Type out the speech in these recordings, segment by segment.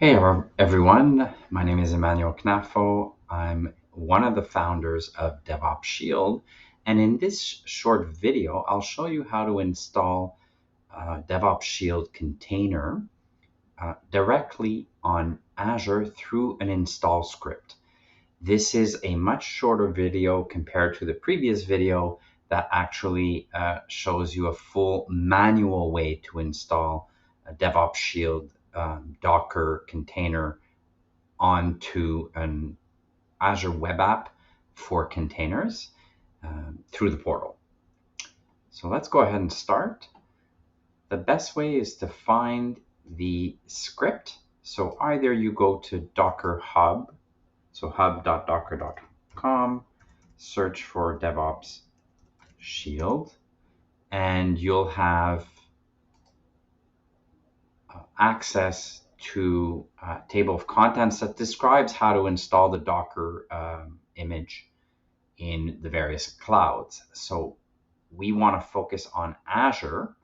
Hey everyone, my name is Emmanuel Knafo. I'm one of the founders of DevOps Shield, and in this short video, I'll show you how to install DevOps Shield container directly on Azure through an install script. This is a much shorter video compared to the previous video that actually shows you a full manual way to install a DevOps Shield Docker container onto an Azure Web App for containers through the portal. So let's go ahead and start. The best way is to find the script. So either you go to Docker Hub, so hub.docker.com, search for DevOps Shield, and you'll have access to a table of contents that describes how to install the Docker image in the various clouds. So we want to focus on Azure.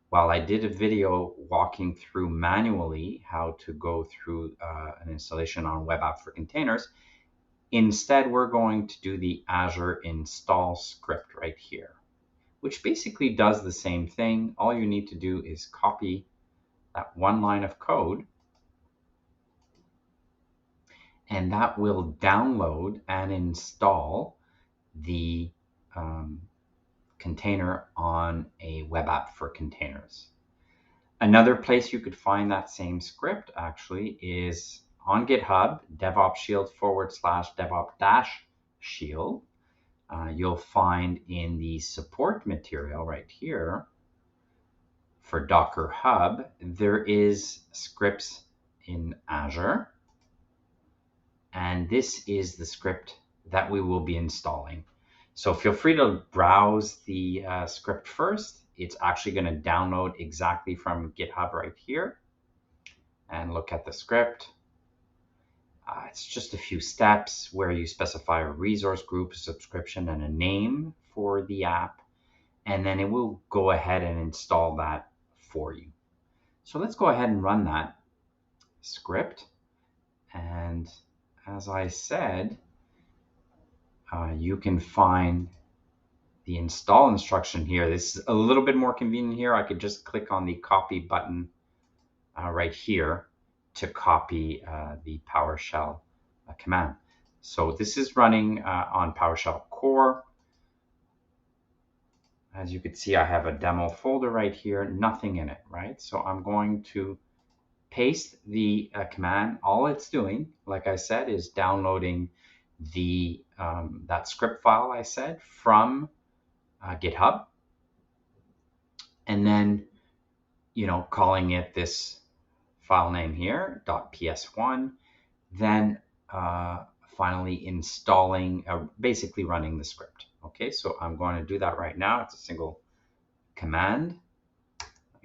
While I did a video walking through manually how to go through an installation on Web App for containers, instead we're going to do the Azure Install Script right here, which basically does the same thing. All you need to do is copy that one line of code, and that will download and install the container on a web app for containers. Another place you could find that same script actually is on GitHub, DevOps Shield /DevOps-Shield. You'll find in the support material right here for Docker Hub, there is scripts in Azure. And this is the script that we will be installing. So feel free to browse the script first. It's actually going to download exactly from GitHub right here. And look at the script. It's just a few steps where you specify a resource group, a subscription, and a name for the app. And then it will go ahead and install that for you. So let's go ahead and run that script. And as I said, you can find the install instruction here. This is a little bit more convenient here. I could just click on the copy button right here to copy the PowerShell command. So this is running on PowerShell core. As you can see, I have a demo folder right here, nothing in it, right? So I'm going to paste the command. All it's doing, like I said, is downloading the that script file I said from GitHub, and then calling it this file name here .ps1, then finally installing, basically running the script. Okay, so I'm going to do that right now. It's a single command.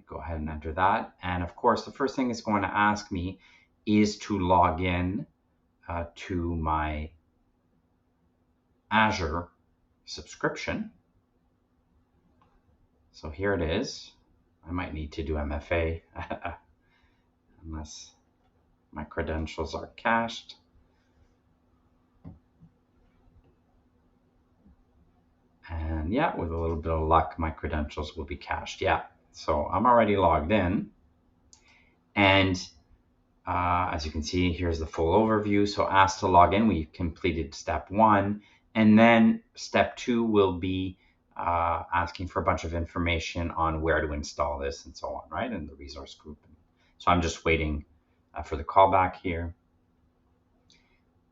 Go ahead and enter that, and of course the first thing it's going to ask me is to log in to my Azure subscription. So here it is. I might need to do MFA unless my credentials are cached. And yeah, with a little bit of luck, my credentials will be cached. Yeah, so I'm already logged in. And as you can see, here's the full overview. So asked to log in, we completed step 1. And then step 2 will be asking for a bunch of information on where to install this and so on, right? And the resource group. So I'm just waiting for the callback here.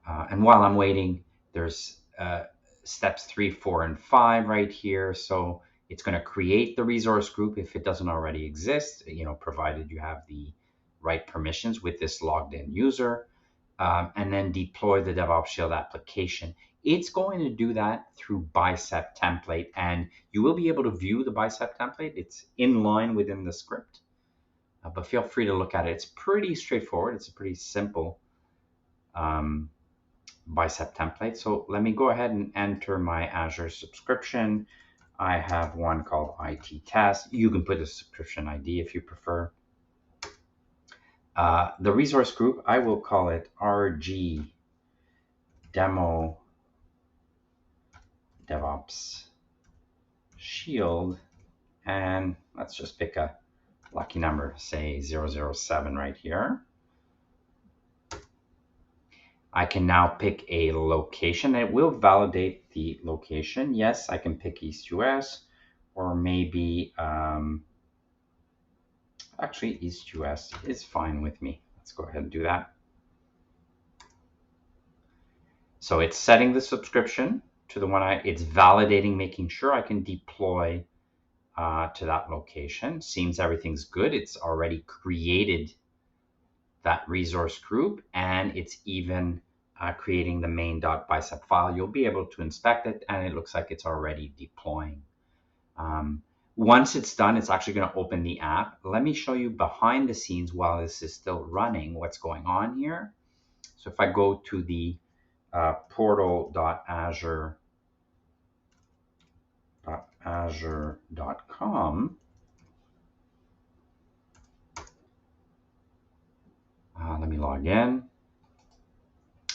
And while I'm waiting, there's steps 3, 4, and 5 right here. So it's going to create the resource group if it doesn't already exist, provided you have the right permissions with this logged in user, and then deploy the DevOps Shield application. It's going to do that through Bicep template, and you will be able to view the Bicep template. It's in line within the script, but feel free to look at it. It's pretty straightforward. It's a pretty simple Bicep template. So let me go ahead and enter my Azure subscription. I have one called IT Test. You can put a subscription ID if you prefer. The resource group, I will call it RG Demo DevOps Shield, and let's just pick a lucky number, say 007 right here. I can now pick a location. It will validate the location. Yes, I can pick East US, or maybe, actually East US is fine with me. Let's go ahead and do that. So it's setting the subscription to the one it's validating, making sure I can deploy to that location. Seems everything's good. It's already created that resource group, and it's even creating the main.bicep file. You'll be able to inspect it, and it looks like it's already deploying. Once it's done, it's actually going to open the app. Let me show you behind the scenes while this is still running what's going on here. So if I go to the portal.azure.com, let me log in.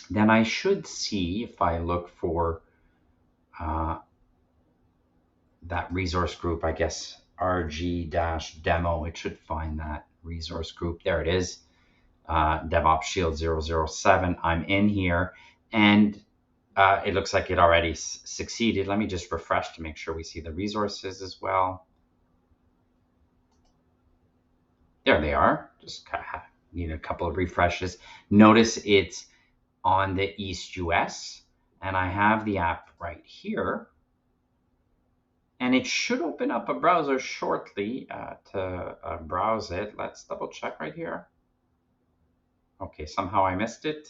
Then I should see, if I look for that resource group, I guess RG-demo, it should find that resource group. There it is, DevOps Shield 007. I'm in here, and it looks like it already succeeded. Let me just refresh to make sure we see the resources as well. There they are. Just need a couple of refreshes. Notice it's on the East US, and I have the app right here. And it should open up a browser shortly to browse it. Let's double check right here. Okay, somehow I missed it.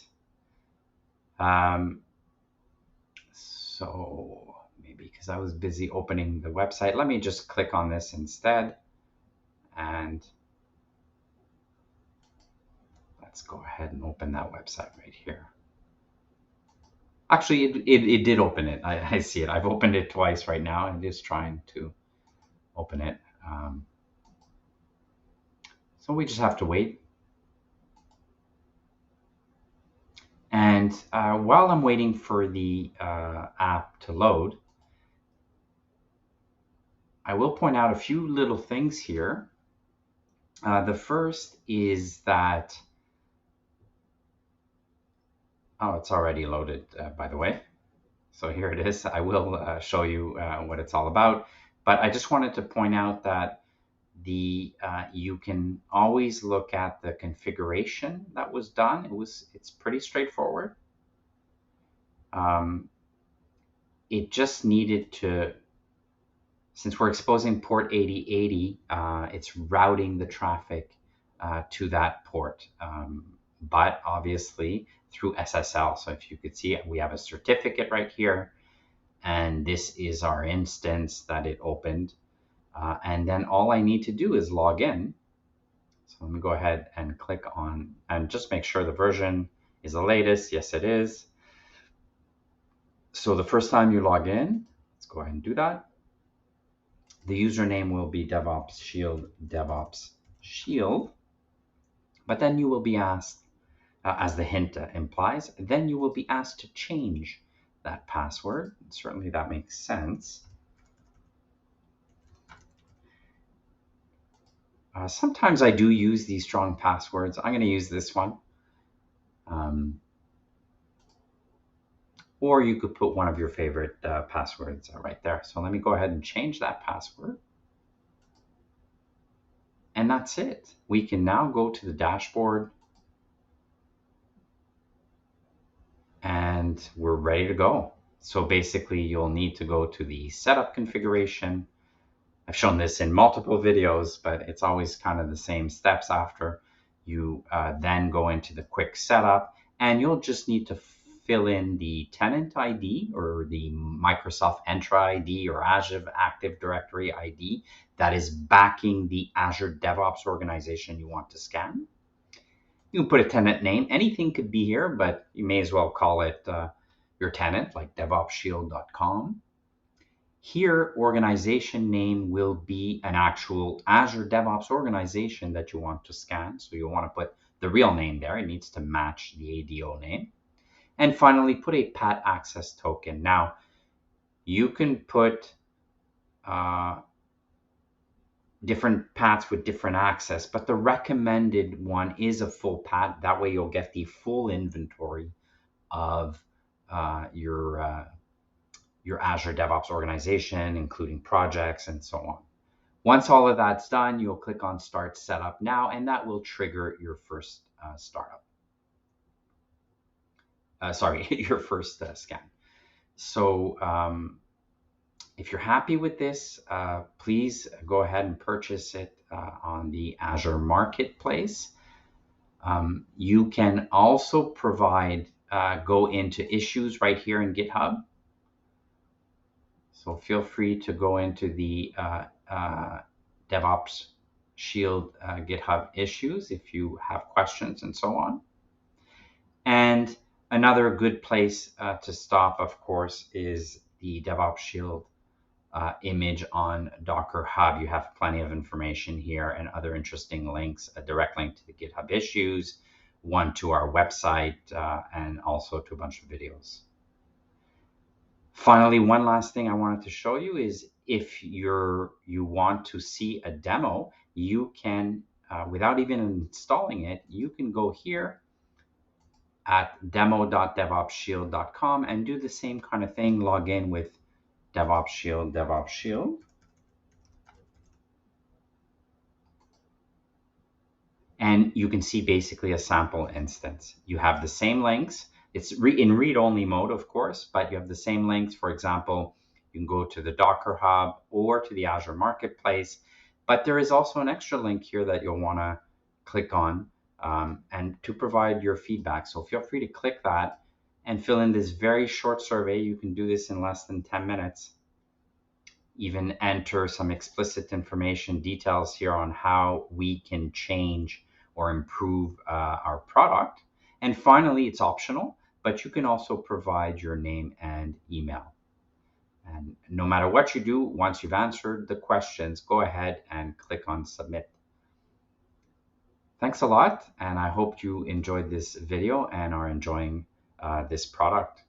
So maybe because I was busy opening the website. Let me just click on this instead. And let's go ahead and open that website right here. Actually, it did open it. I see it. I've opened it twice right now, and it is trying to open it. So we just have to wait. And while I'm waiting for the app to load, I will point out a few little things here. The first is that, oh, it's already loaded, by the way. So here it is. I will show you what it's all about. But I just wanted to point out that you can always look at the configuration that was done. It's pretty straightforward. It just needed to, since we're exposing port 8080, it's routing the traffic to that port, but obviously through SSL. So if you could see, we have a certificate right here, and this is our instance that it opened. And then all I need to do is log in. So let me go ahead and click on, and just make sure the version is the latest. Yes, it is. So the first time you log in, let's go ahead and do that. The username will be DevOps Shield. But then you will be asked, as the hint implies, then you will be asked to change that password. Certainly that makes sense. Sometimes I do use these strong passwords. I'm going to use this one. Or you could put one of your favorite passwords right there. So let me go ahead and change that password. And that's it. We can now go to the dashboard, and we're ready to go. So basically, you'll need to go to the setup configuration. I've shown this in multiple videos, but it's always kind of the same steps after. You then go into the quick setup, and you'll just need to fill in the tenant ID or the Microsoft Entra ID or Azure Active Directory ID that is backing the Azure DevOps organization you want to scan. You can put a tenant name. Anything could be here, but you may as well call it your tenant, like DevOpsShield.com. Here, organization name will be an actual Azure DevOps organization that you want to scan. So you'll want to put the real name there. It needs to match the ADO name. And finally, put a PAT access token. Now, you can put different PATs with different access, but the recommended one is a full PAT. That way you'll get the full inventory of your Azure DevOps organization, including projects and so on. Once all of that's done, you'll click on Start Setup Now, and that will trigger your first startup. Your first scan. So if you're happy with this, please go ahead and purchase it on the Azure Marketplace. You can also provide, go into issues right here in GitHub. So feel free to go into the DevOps Shield GitHub issues if you have questions and so on. And another good place to stop, of course, is the DevOps Shield image on Docker Hub. You have plenty of information here and other interesting links, a direct link to the GitHub issues, one to our website, and also to a bunch of videos. Finally, one last thing I wanted to show you is if you want to see a demo, you can, without even installing it, you can go here at demo.devopsshield.com and do the same kind of thing, log in with DevOps Shield. And you can see basically a sample instance. You have the same links. It's in read-only mode, of course, but you have the same links. For example, you can go to the Docker Hub or to the Azure Marketplace. But there is also an extra link here that you'll want to click on and to provide your feedback. So feel free to click that and fill in this very short survey. You can do this in less than 10 minutes. Even enter some explicit information, details here on how we can change or improve our product. And finally, it's optional, but you can also provide your name and email. And no matter what you do, once you've answered the questions, go ahead and click on Submit. Thanks a lot, and I hope you enjoyed this video and are enjoying this product.